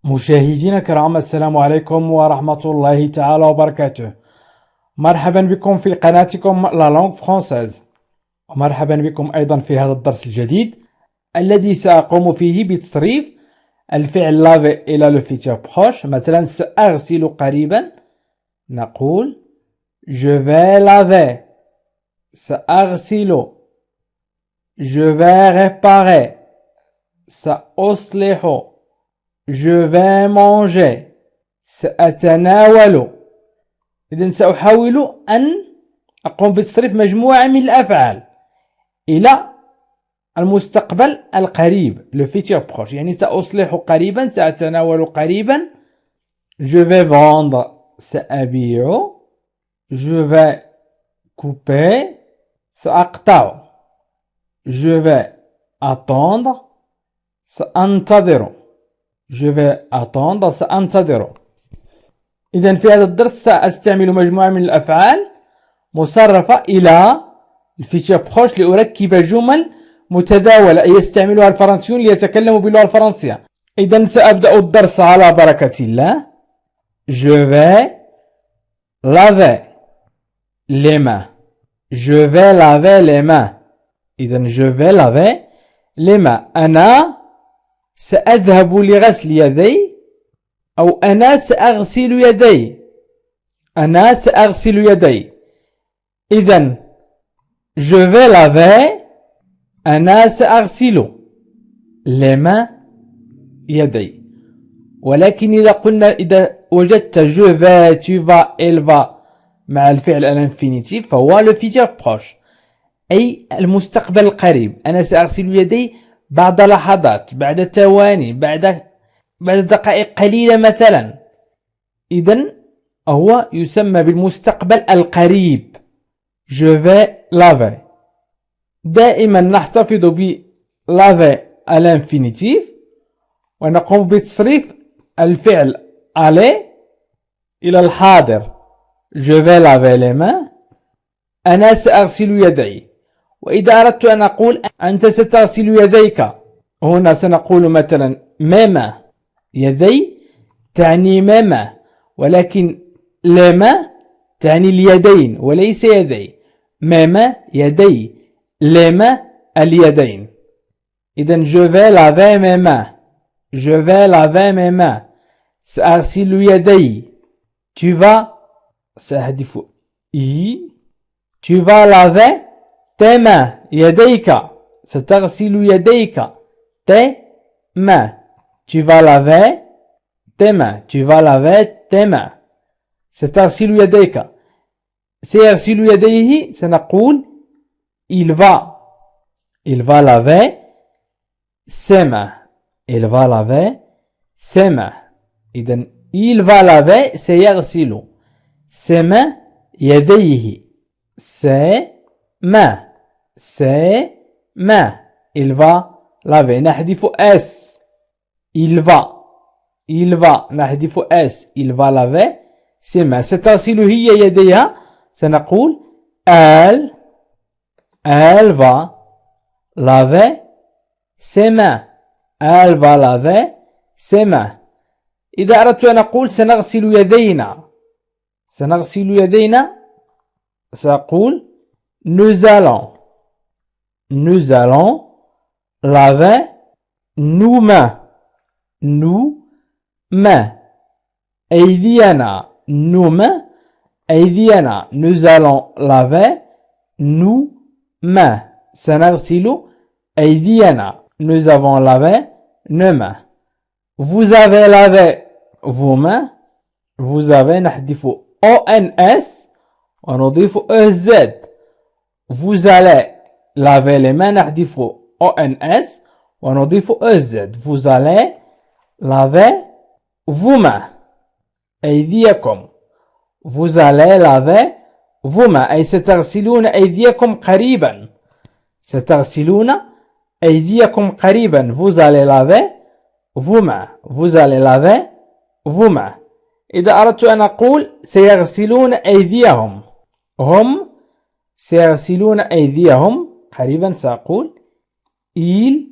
مشاهدينا الكرام، السلام عليكم ورحمة الله تعالى وبركاته. مرحبا بكم في قناتكم لا لونغ فرونسيز، ومرحبا بكم أيضا في هذا الدرس الجديد الذي سأقوم فيه بتصريف الفعل لافي إلى لو فيتور بروش. مثلا سأغسل قريبا، نقول je vais laver. سأغسل je vais réparer. سأصلح je vais manger. سأتناول. إذن سأحاول أن أقوم بتصريف مجموعة من الأفعال إلى المستقبل القريب le futur proche. يعني سأصلح قريبا، سأتناول قريبا، je vais vendre سأبيع، je vais couper سأقطع، je vais attendre سأنتظر، je vais attendre سأنتظر. إذن في هذا الدرس سأستعمل مجموعة من الأفعال مصرفة إلى الفيتور بروش لأركب جمل متداولة يستعملها الفرنسيون ليتكلموا باللغة الفرنسية. إذن سأبدأ الدرس على بركة الله. je vais laver les mains. je vais laver les mains. إذن je vais laver les mains. أنا سأذهب لغسل يدي، أو أنا سأغسل يدي. أنا سأغسل يدي. إذن je vais laver، أنا سأغسل les mains يدي. ولكن إذا وجدت je vais، tu vas، elle va مع الفعل الانفينيتيف فهو le futur proche، أي المستقبل القريب. أنا سأغسل يدي بعد لحظات، بعد ثواني، بعد دقائق قليلة مثلا. إذن هو يسمى بالمستقبل القريب je vais laver. دائما نحتفظ ب laver الانفينيتيف ونقوم بتصريف الفعل aller إلى الحاضر je vais laver les mains. أنا سأغسل يدي. وإذا أردت أن أقول أنت ستغسل يديك، هنا سنقول مثلا mes mains. يدي تعني mes mains، ولكن les mains تعني اليدين وليس يدي. mes mains يدي، les mains اليدين. إذن je vais laver mes mains. je vais laver mes mains. سأغسل يدي. tu vas سأحذف i. tu vas laver tes mains يديك. ستغسل يديك tes mains. tu vas laver tes mains. tu vas laver tes mains. ستغسل يديك. سيغسل يديه سنقول il va laver ses mains. il va laver ses mains. إذن il va laver سيغسل ses mains يديه. ses mains. ses mains. il va laver نحذف s. il va نحذف s. il va laver ses mains. ستغسل هي يديها سنقول elle va laver ses mains. elle va laver ses mains. إذا أردت أن أقول سنغسل يدينا، سأقول nous allons laver nos mains. أيدينا nos mains. أيدينا nous allons laver nos mains. سنغسل أيدينا. nous avons lavé nos mains. vous avez lavé vos mains. vous avez نحذف ons ونضيف ez. vous allez laver les mains نحذف ons ونضيف ez. vous allez laver vos mains. أيديكم. vous allez laver vos mains أي ستغسلون أيديكم قريبا. ستغسلون أيديكم قريبا. vous allez laver vos mains. vous allez laver vos mains. إذا أردت أن أقول سيغسلون أيديهم، هم سيغسلون أيديهم قريبا سأقول ils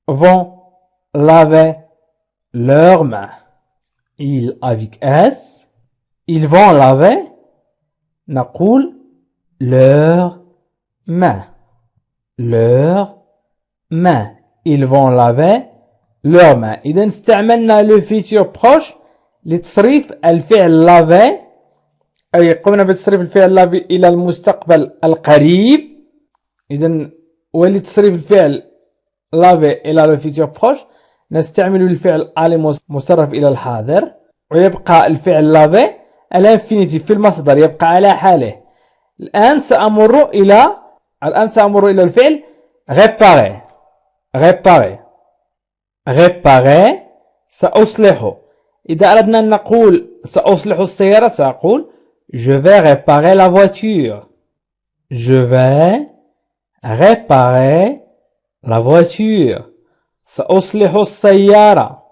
vont laver leurs mains. Ils avec S. Ils vont laver. نقول leurs mains. Leurs mains. Ils vont laver leurs mains. إذا استعملنا le futur proche لتصريف الفعل laver. أي قمنا بتصريف الفعل laver إلى المستقبل القريب. إذا ولتصريف الفعل laver إلى le futur proche نستعمل الفعل aller مصرف إلى الحاضر. ويبقى الفعل laver الانفينيتيف في المصدر يبقى على حاله. الآن سأمر إلى الفعل réparer. réparer سأصلح. إذا أردنا أن نقول سأصلح السيارة سأقول je vais réparer la voiture. je vais réparer la voiture. سأصلح السيارة.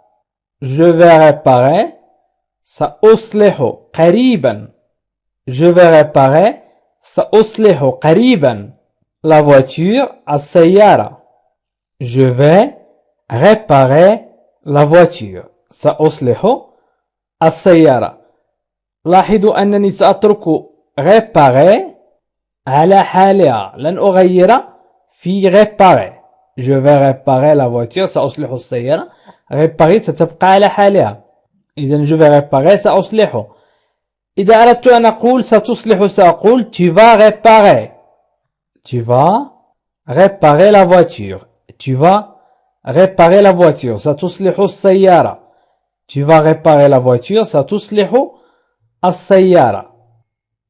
je vais réparer سأصلح قريبا. je vais réparer سأصلح قريبا la voiture السيارة. je vais réparer la voiture. سأصلح السيارة. لاحظوا أنني سأترك réparer على حالها لن أغير في réparer. je vais réparer la voiture سأصلح السيارة. réparer ستبقى على حالها. إذن je vais réparer سأصلح. إذا أردت أن أقول ستصلح سأقول tu vas réparer. tu vas réparer la voiture. tu vas réparer la voiture. ستصلح السيارة. tu vas réparer la voiture. ستصلح السيارة.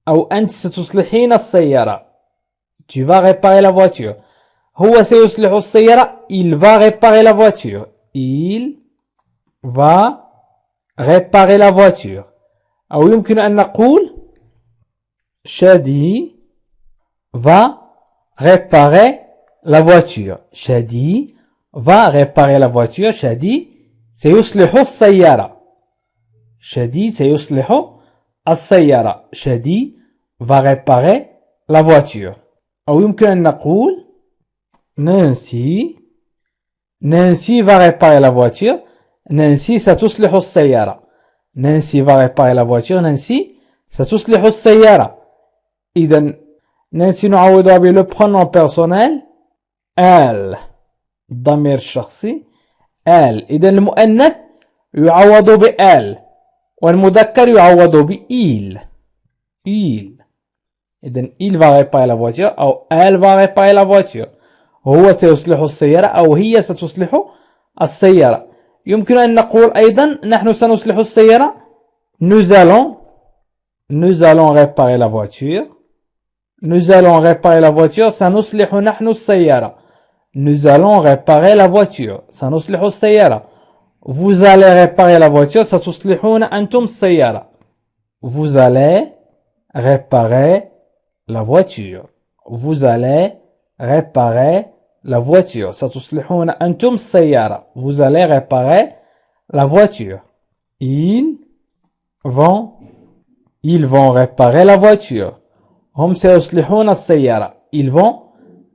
أو أنت ستصلحين السيارة. tu vas réparer la voiture. هو سيصلح السيارة. il va réparer la voiture. il va réparer la voiture. أو يمكن أن نقول شادي va réparer la voiture. شادي va réparer la voiture. شادي سيصلح السيارة. شادي سيصلح السيارة. شادي va réparer la voiture. أو يمكن أن نقول نانسي va réparer la voiture. نانسي ستصلح السيارة. نانسي va réparer la voiture. نانسي ستصلح السيارة. إذا نانسي نعوضها بلو pronom personnel elle. الضمير الشخصي elle. إذا المؤنث يعوض بال والمذكر يعوض بإل. إذا il va réparer la voiture أو elle va réparer la voiture. هو سيصلح السيارة أو هي ستصلح السيارة. يمكن أن نقول أيضا نحن سنصلح السيارة. nous allons réparer la voiture. nous allons réparer la voiture. سنصلح نحن السيارة. nous allons réparer la voiture. سنصلح السيارة. vous allez réparer la voiture. ستصلحون أنتم السيارة. vous allez réparer la voiture. vous allez réparer la voiture. ستصلحون أنتم السيارة. vous allez réparer la voiture. ils vont réparer la voiture. هم سيصلحون السيارة. ils vont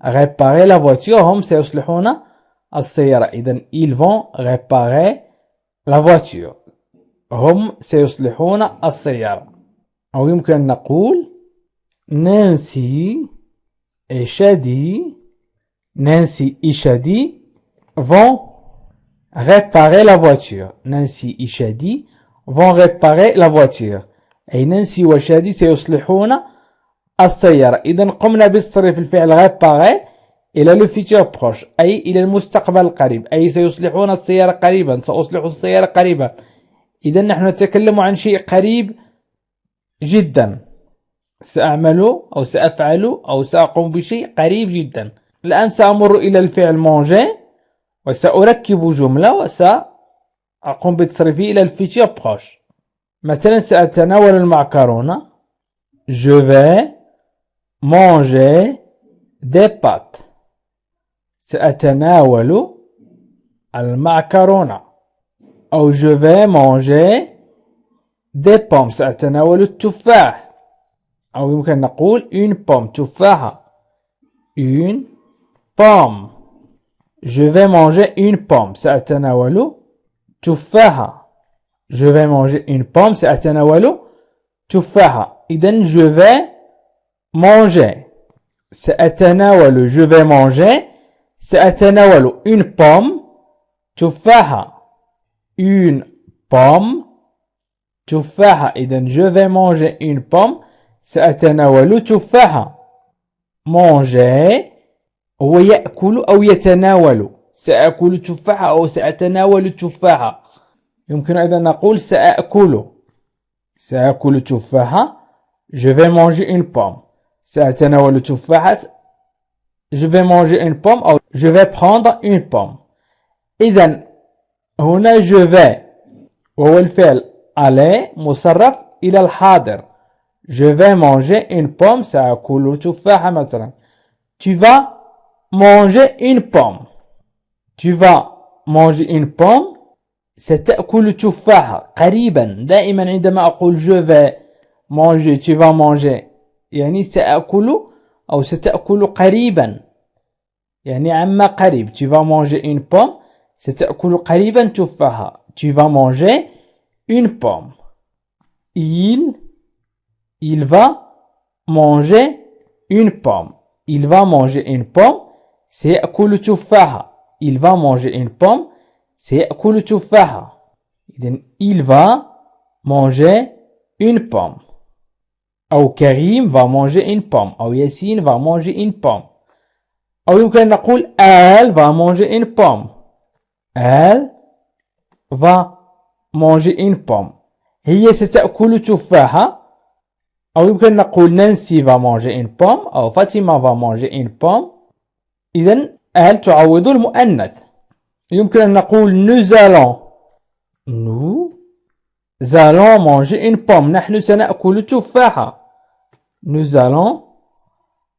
réparer la voiture. هم سيصلحون السيارة. إذن ils vont réparer la voiture. هم سيصلحون السيارة. أو يمكن أن نقول نانسي et Shadi, Nancy et Shadi vont réparer la voiture. Nancy et Shadi vont réparer la voiture. أي نانسي وشادي سيصلحون السيارة. إذا قمنا بتصريف الفعل réparer إلى le futur proche أي إلى المستقبل القريب. أي سيصلحون السيارة قريبا. سأصلح السيارة قريبا. إذا نحن نتكلم عن شيء قريب جدا. سأعمل أو سأفعل أو سأقوم بشيء قريب جدا. الآن سأمر إلى الفعل manger وسأركب جملة وسأقوم بتصريفه إلى الفيتشر بروش. مثلا سأتناول المعكرونة. je vais manger des pâtes. سأتناول المعكرونة. أو je vais manger des pommes. سأتناول التفاح. أو يمكن نقول une pomme. تفاحة. une pomme. je vais manger une pomme. سأتناول تفاحة. Je vais manger une pomme. سأتناول تفاحة. إذن je vais manger. سأتناول je vais manger. سأتناول une pomme. تفاحة. Une pomme. تفاحة. إذن je vais manger une pomme. سأتناول تفاحة. manger هو يأكل أو يتناول. سأكل تفاحة أو سأتناول التفاحة. يمكن أيضا نقول سأكل تفاحة. Je vais manger une pomme. سأتناول تفاحة. Je vais manger une pomme أو je vais prendre une pomme. إذن هنا je vais وهو الفعل aller مصرف إلى الحاضر. Je vais manger une pomme. سأكل تفاحة مثلا. Tu vas manger une pomme. Tu vas manger une pomme. ستأكل تفاحة. قريبا دائما عندما أقول je vais manger tu vas manger يعني سأكل أو ستأكل قريبا يعني عما قريب. Tu vas manger une pomme. ستأكل قريبا تفاحة. Tu vas manger une pomme. Il va manger une pomme. Il va manger une pomme. سيأكل تفاحة. Il va manger une pomme. سيأكل تفاحة. إذن il va manger une pomme. أو كريم va manger une pomme. أو ياسين va manger une pomme. أو يمكن أن نقول elle va manger une pomme. Elle va manger une pomme. هي ستأكل تفاحة. أو يمكن نقول نانسي va manger une pomme أو فاطمة va manger une pomme. إذن elle تعوض المؤنث. يمكن أن نقول nous allons manger une pomme. نحن سنأكل تفاحة. Nous allons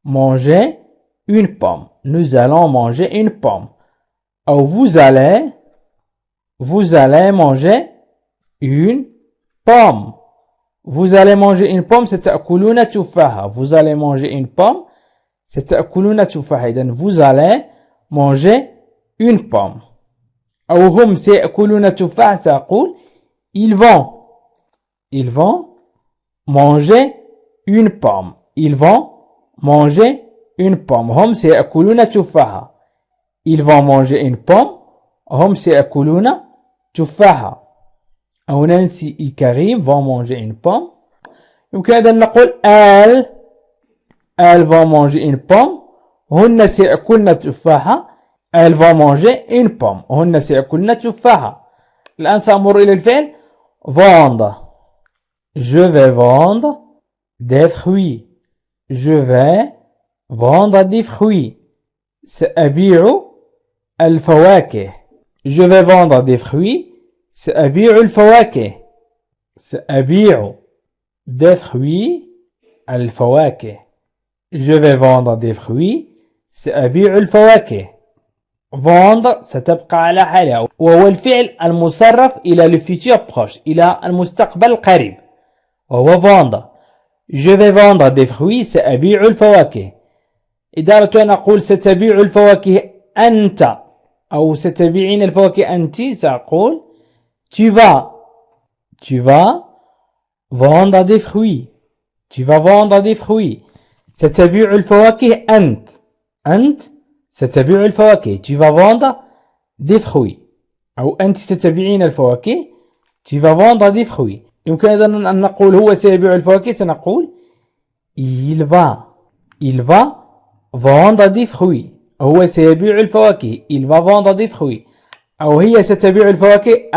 manger une pomme. Nous allons manger une pomme. أو vous allez manger une pomme. Vous allez manger une pomme. ستأكلون تفاحة. Vous allez manger une pomme. ستأكلون تفاحة. إذن vous allez manger une pomme. أو هم سيأكلون تفاحة. سأقول ils vont manger une pomme. Ils vont manger une pomme. هم سيأكلون تفاحة. Ils vont manger une pomme. هم سيأكلون تفاحة. أو نانسي et كريم vont manger une pomme. يمكن أيضا نقول elles vont manger une pomme. هن سيأكلن تفاحة. Elles vont manger une pomme. هن سيأكلن تفاحة. الآن سأمر إلى الفعل vendre. Je vais vendre des fruits. Je vais vendre des fruits. سأبيع الفواكه. Je vais vendre des fruits. سأبيع الفواكه. سأبيع des fruits الفواكه. Je vais vendre des fruits. سأبيع الفواكه. vendre ستبقى على حالها وهو الفعل المصرف إلى le futur proche إلى المستقبل القريب وهو vendre. Je vais vendre des fruits. سأبيع الفواكه. إذا أردت أن أقول ستبيع الفواكه أنت أو ستبيعين الفواكه أنت سأقول tu vas vendre des fruits. Tu vas vendre des fruits. ستبيع الفواكه أنت ستبيع الفواكه. Tu vas vendre des fruits. أو أنت ستبيعين الفواكه. Tu vas vendre des fruits. يمكن أيضا أن نقول هو سيبيع الفواكه. سنقول il va vendre des fruits. هو سيبيع الفواكه. Il va vendre des fruits. أو هي ستبيع الفواكه.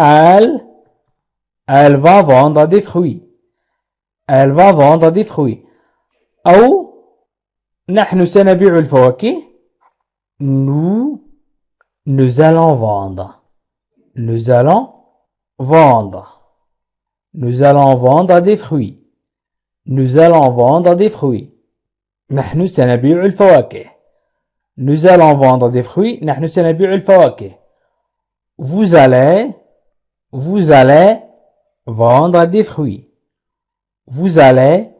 Elle va vendre des fruits. Elle va vendre des fruits. أو نحن سنبيع الفواكه. Nous allons vendre. Nous allons vendre. Nous allons vendre des fruits. Nous allons vendre des fruits. نحن سنبيع الفواكه. Nous allons vendre des fruits. نحن سنبيع الفواكه. Vous allez vendre des fruits. Vous allez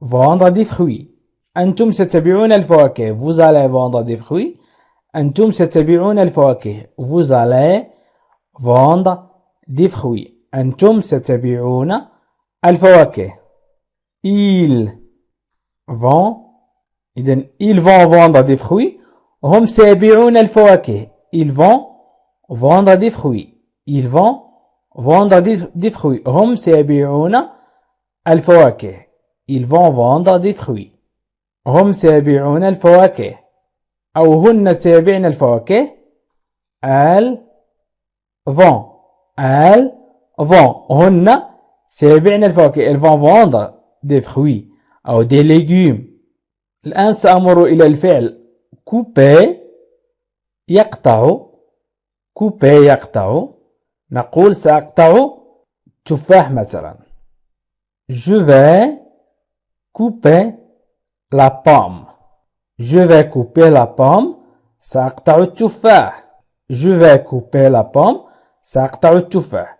vendre des fruits. أنتم ستبيعون الفواكه. Vous allez vendre des fruits. أنتم ستبيعون الفواكه. Vous allez vendre des fruits. أنتم ستبيعون الفواكه. Ils vont إذن ils vont vendre des fruits. هم سيبيعون الفواكه. Ils vont vendre des fruits. Ils vont vendre des fruits. هم سيبيعون الفواكه. Ils vont vendre des fruits. هم سيبيعون الفواكه. أو هن سيبيعن الفواكه. Elles vont. Elles vont. هن سيبيعن الفواكه. Elles vont vendre des fruits أو des légumes. الآن سأمر إلى الفعل couper يقطع. couper يقطع. نقول سأقطع تفاح مثلا. Je vais couper la pomme. Je vais couper la pomme. سأقطع التفاح. Je vais couper la pomme. سأقطع التفاح.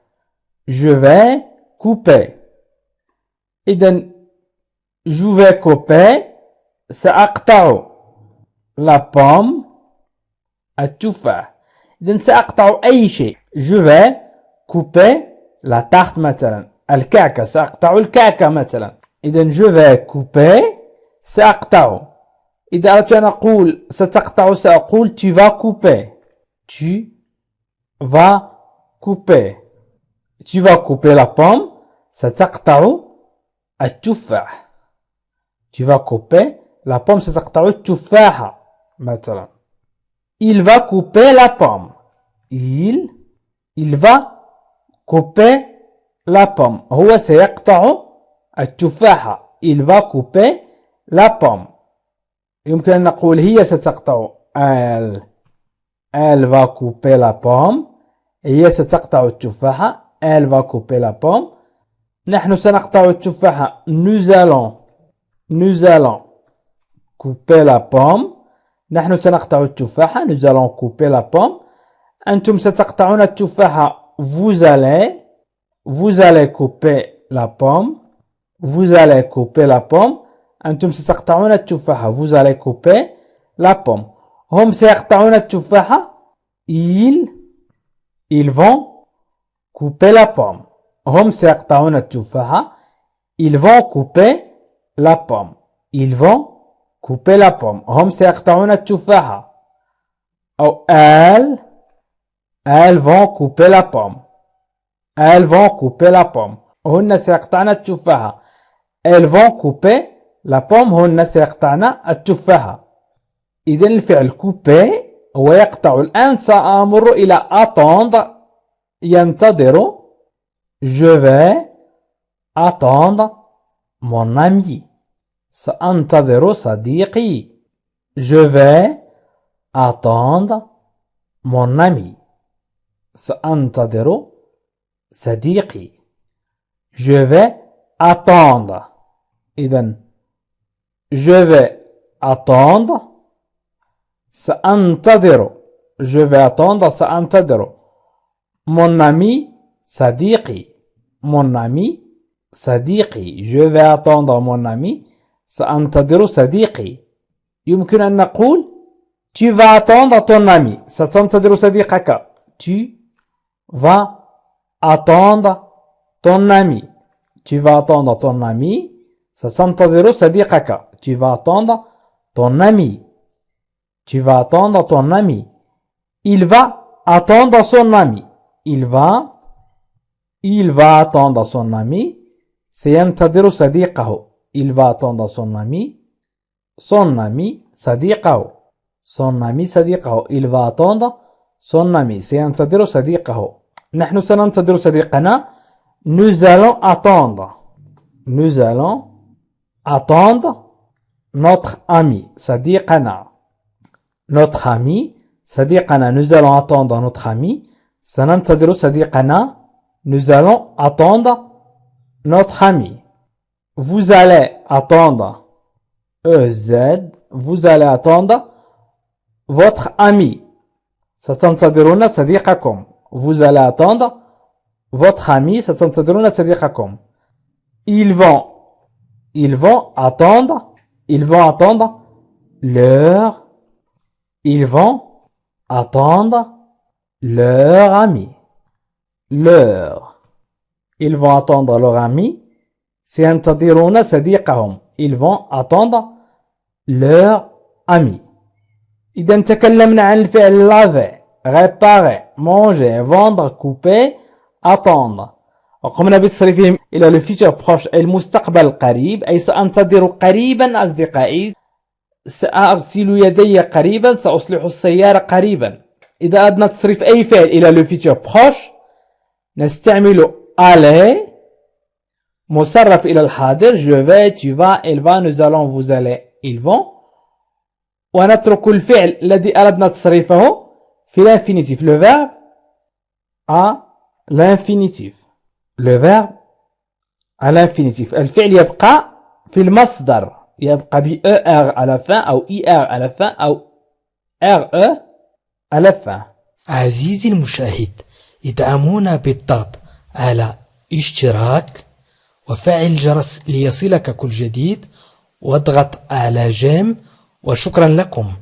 Je vais couper. إذن je vais couper سأقطع la pomme التفاح. إذن سأقطع أي شيء. Je vais couper la tarte مثلا. الكعكة سأقطع الكعكة مثلا. إذن je vais couper سأقطع. إذا أردت أن أقول ستقطع سأقول tu vas couper. Tu vas couper. Tu vas couper la pomme. ستقطع التفاح. Tu vas couper la pomme. ستقطع التفاحة مثلا. Il va couper la pomme. Il va couper la pomme. هو سيقطع التفاحة. Il va couper la pomme. يمكن أن نقول هي ستقطع. Elle va couper la pomme. هي ستقطع التفاحة. Elle va couper la pomme. نحن سنقطع التفاحة. Nous allons couper la pomme. نحن سنقطع التفاحة. Nous allons couper la pomme. أنتم ستقطعون التفاحة. Vous allez couper la pomme. Vous allez couper la pomme. أنتم ستقطعون التفاحة. Vous allez couper la pomme. هم سيقطعون التفاحة. Ils vont couper la pomme. هم سيقطعون التفاحة. Ils vont couper la pomme. Ils vont couper la pomme. هم سيقطعون التفاحة. أو elles vont couper la pomme. Elles vont couper la pomme. هن سيقطعن التفاحة. Elles vont couper la pomme. هن سيقطعن التفاحة. إذن الفعل couper هو يقطع. الآن سأمر إلى attendre ينتظر. Je vais attendre mon ami. سأنتظر صديقي. Je vais attendre mon ami. سأنتظر صديقي. Je vais attendre. إذن je vais attendre سأنتظر. Je vais attendre سأنتظر. Mon ami صديقي. Mon ami صديقي. Je vais attendre mon ami. سأنتظر صديقي. يمكن أن نقول tu vas attendre ton ami. ستنتظر صديقك. Tu vas attendre ton ami. Tu vas attendre ton ami. ستنتظر صديقك. Tu vas attendre ton ami. Tu vas attendre ton ami. Il va attendre son ami. Il va attendre son ami. سينتظر صديقه. Il va attendre son ami. Son ami صديقه. Son ami صديقه. Il va attendre son ami. سينتظر صديقه. نحن سننتظر صديقنا. Nous allons attendre. Nous allons attendre notre ami صديقنا. Notre ami صديقنا. Nous allons attendre notre ami. سننتظر صديقنا. Nous allons attendre notre ami. Vous allez attendre vous allez attendre votre ami. ستنتظرون صديقكم. Vous allez attendre votre ami. ستنتظرون صديقكم. Ils vont attendre leur ils vont attendre leur ami. leur. Ils vont attendre leur ami. سينتظرون صديقهم. Ils vont attendre leur ami. إذا تكلمنا عن الفعل laver, réparer, manger, vendre, couper, attendre. وقمنا بتصريفهم إلى le futur proche أي المستقبل القريب أي سأنتظر قريبا أصدقائي، سأغسل يدي قريبا، سأصلح السيارة قريبا. إذا أردنا تصريف أي فعل إلى le futur proche نستعمل aller مصرف إلى الحاضر je vais, tu vas, elle va, nous allons, vous allez, ils vont. ونترك الفعل الذي أردنا تصريفه في l'infinitif le verbe à l'infinitif le verbe à l'infinitif. الفعل يبقى في المصدر، يبقى ب ER à la fin أو ER à la fin أو RE à la fin. عزيزي المشاهد، ادعمونا بالضغط على اشتراك وفعل الجرس ليصلك كل جديد، واضغط على جيم، وشكرا لكم.